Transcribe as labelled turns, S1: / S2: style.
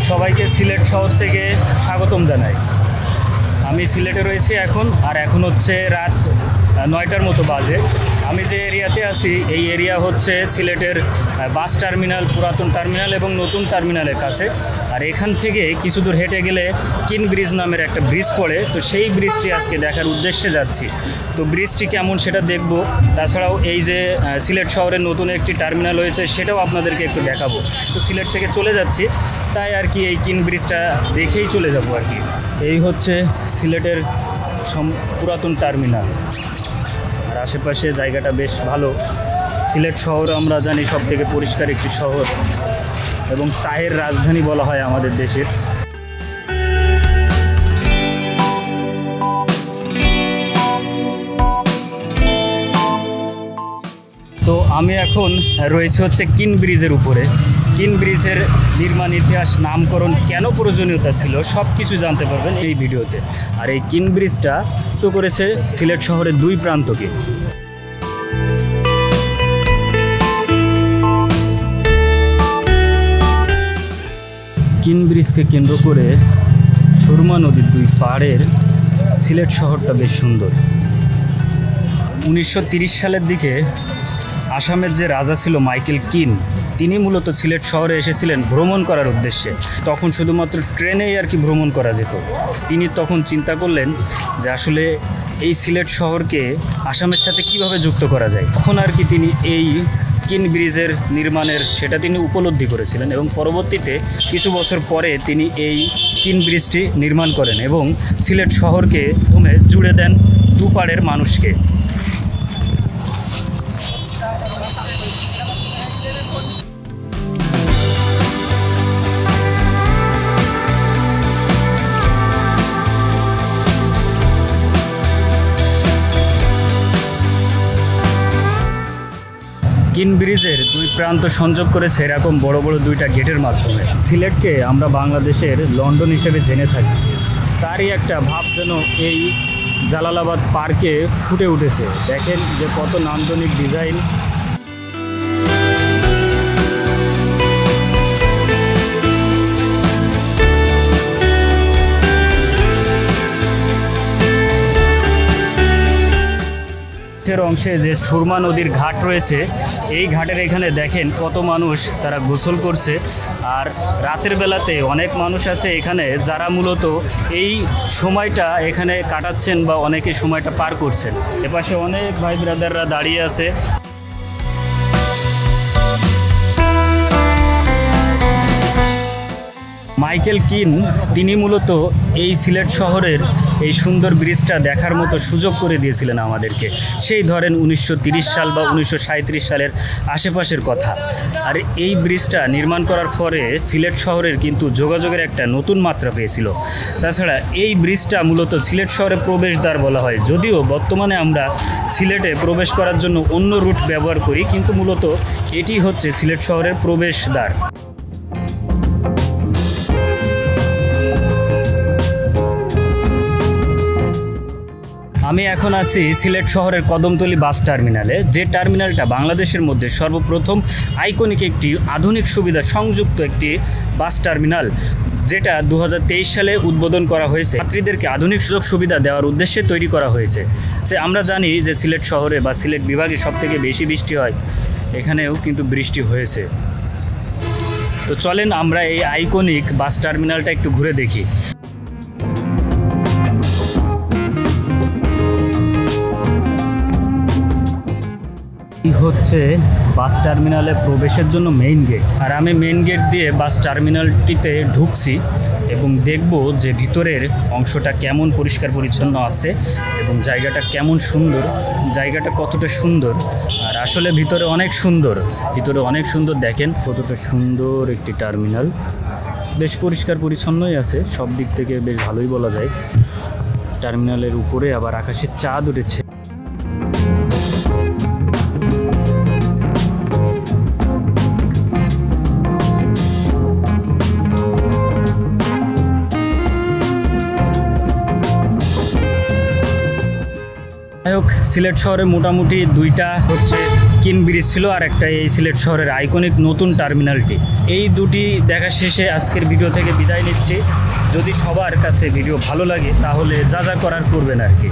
S1: সবাইকে সিলেট শহর থেকে স্বাগতম জানাই। আমি সিলেটে রয়েছি এখন, আর এখন হচ্ছে রাত 9টার মতো বাজে। আমি যে এরিয়াতে আছি এই এরিয়া হচ্ছে সিলেটের বাস টার্মিনাল, পুরাতন টার্মিনাল এবং নতুন টার্মিনালের কাছে। আর এখান থেকে কিছু দূর হেঁটে গেলে কিন ব্রিজ নামের একটা ব্রিজ পড়ে, তো সেই ব্রিজটি আজকে দেখার উদ্দেশ্যে যাচ্ছি। তো ব্রিজটি কেমন সেটা দেখব, তাছাড়াও এই যে সিলেট শহরের নতুন একটি টার্মিনাল হয়েছে সেটাও আপনাদেরকে একটু দেখাবো। তো সিলেট থেকে চলে যাচ্ছি, তাই আর কি এই কিন ব্রিজটা দেখেই চলে যাব আর কি। এই হচ্ছে সিলেটের পুরাতন টার্মিনাল, আর আশেপাশে জায়গাটা বেশ ভালো। সিলেট শহর আমরা জানি সব থেকে পরিষ্কার একটি শহর এবং চায়ের রাজধানী বলা হয় আমাদের দেশের। তো আমি এখন রয়েছে হচ্ছে কিন ব্রিজের উপরে। কিন ব্রিজের নির্মাণ ইতিহাস, নামকরণ, কেন প্রয়োজনীয়তা ছিল সব কিছু জানতে পারবেন এই ভিডিওতে। আর এই কিন ব্রিজটা তো করেছে সিলেট শহরের দুই প্রান্তকে। কিন ব্রিজকে কেন্দ্র করে সুরমা নদীর দুই পাড়ের সিলেট শহরটা বেশ সুন্দর। 1930 সালের দিকে আসামের যে রাজা ছিল মাইকেল কিন, তিনি মূলত সিলেট শহরে এসেছিলেন ভ্রমণ করার উদ্দেশ্যে। তখন শুধুমাত্র ট্রেনেই আর কি ভ্রমণ করা যেত। তিনি তখন চিন্তা করলেন যে আসলে এই সিলেট শহরকে আসামের সাথে কিভাবে যুক্ত করা যায়। তখন আর কি তিনি এই কিন ব্রিজের নির্মাণের সেটা তিনি উপলব্ধি করেছিলেন এবং পরবর্তীতে কিছু বছর পরে তিনি এই কিন ব্রিজটি নির্মাণ করেন এবং সিলেট শহরকে জুড়ে দেন দুপাড়ের মানুষকে। কিন ব্রিজের দুই প্রান্ত সংযোগ করেছে এরকম বড় বড় দুইটা গেটের মাধ্যমে। সিলেটকে আমরা বাংলাদেশের লন্ডন হিসেবে জেনে থাকি, তারই একটা ভাব যেন এই জালালাবাদ পার্কে ফুটে উঠেছে। দেখেন যে কত নান্দনিক ডিজাইন। অংশে যে সুরমা নদীর ঘাট রয়েছে, এই ঘাটের এখানে দেখেন কত মানুষ তারা গোসল করছে। আর রাতের বেলাতে অনেক মানুষ আছে এখানে যারা মূলত এই সময়টা এখানে কাটাচ্ছেন বা অনেকে সময়টা পার করছেন। এপাশে অনেক ভাই ব্রাদাররা দাঁড়িয়ে আছে। মাইকেল কিন তিনি মূলত এই সিলেট শহরের এই সুন্দর ব্রিজটা দেখার মতো সুযোগ করে দিয়েছিলেন আমাদেরকে। সেই ধরেন 1930 সাল বা 1937 সালের আশেপাশের কথা। আর এই ব্রিজটা নির্মাণ করার পরে সিলেট শহরের কিন্তু যোগাযোগের একটা নতুন মাত্রা পেয়েছিল। তাছাড়া এই ব্রিজটা মূলত সিলেট শহরের প্রবেশদ্বার বলা হয়, যদিও বর্তমানে আমরা সিলেটে প্রবেশ করার জন্য অন্য রুট ব্যবহার করি, কিন্তু মূলত এটি হচ্ছে সিলেট শহরের প্রবেশদ্বার। আমি এখন আছি সিলেট শহরের কদমতলী বাস টার্মিনালে, যে টার্মিনালটা বাংলাদেশের মধ্যে সর্বপ্রথম আইকনিক একটি আধুনিক সুবিধা সংযুক্ত একটি বাস টার্মিনাল, যেটা 2023 সালে উদ্বোধন করা হয়েছে। যাত্রীদেরকে আধুনিক সুযোগ সুবিধা দেওয়ার উদ্দেশ্যে তৈরি করা হয়েছে। আমরা জানি যে সিলেট শহরে বা সিলেট বিভাগে সবথেকে বেশি বৃষ্টি হয়, এখানেও কিন্তু বৃষ্টি হয়েছে। তো চলেন আমরা এই আইকনিক বাস টার্মিনালটা একটু ঘুরে দেখি। হচ্ছে বাস টার্মিনালে প্রবেশের জন্য মেইন গেট, আর আমি মেইন গেট দিয়ে বাস টার্মিনালটিতে ঢুকছি এবং দেখব যে ভিতরের অংশটা কেমন পরিষ্কার পরিচ্ছন্ন আছে এবং জায়গাটা কেমন সুন্দর, জায়গাটা কতটা সুন্দর। আর আসলে ভিতরে অনেক সুন্দর, দেখেন কতটা সুন্দর একটি টার্মিনাল। বেশ পরিষ্কার পরিচ্ছন্নই আছে, সব দিক থেকে বেশ ভালোই বলা যায়। টার্মিনালের উপরে আবার আকাশের চাঁদ উঠেছে। সিলেট শহরে মোটামুটি দুইটা হচ্ছে কিন ব্রিজ ছিল, আর একটা এই সিলেট শহরের আইকনিক নতুন টার্মিনালটি। এই দুটি দেখা শেষে আজকের ভিডিও থেকে বিদায় নিচ্ছি। যদি সবার কাছে ভিডিও ভালো লাগে তাহলে যা যা করার করবেন আর কি।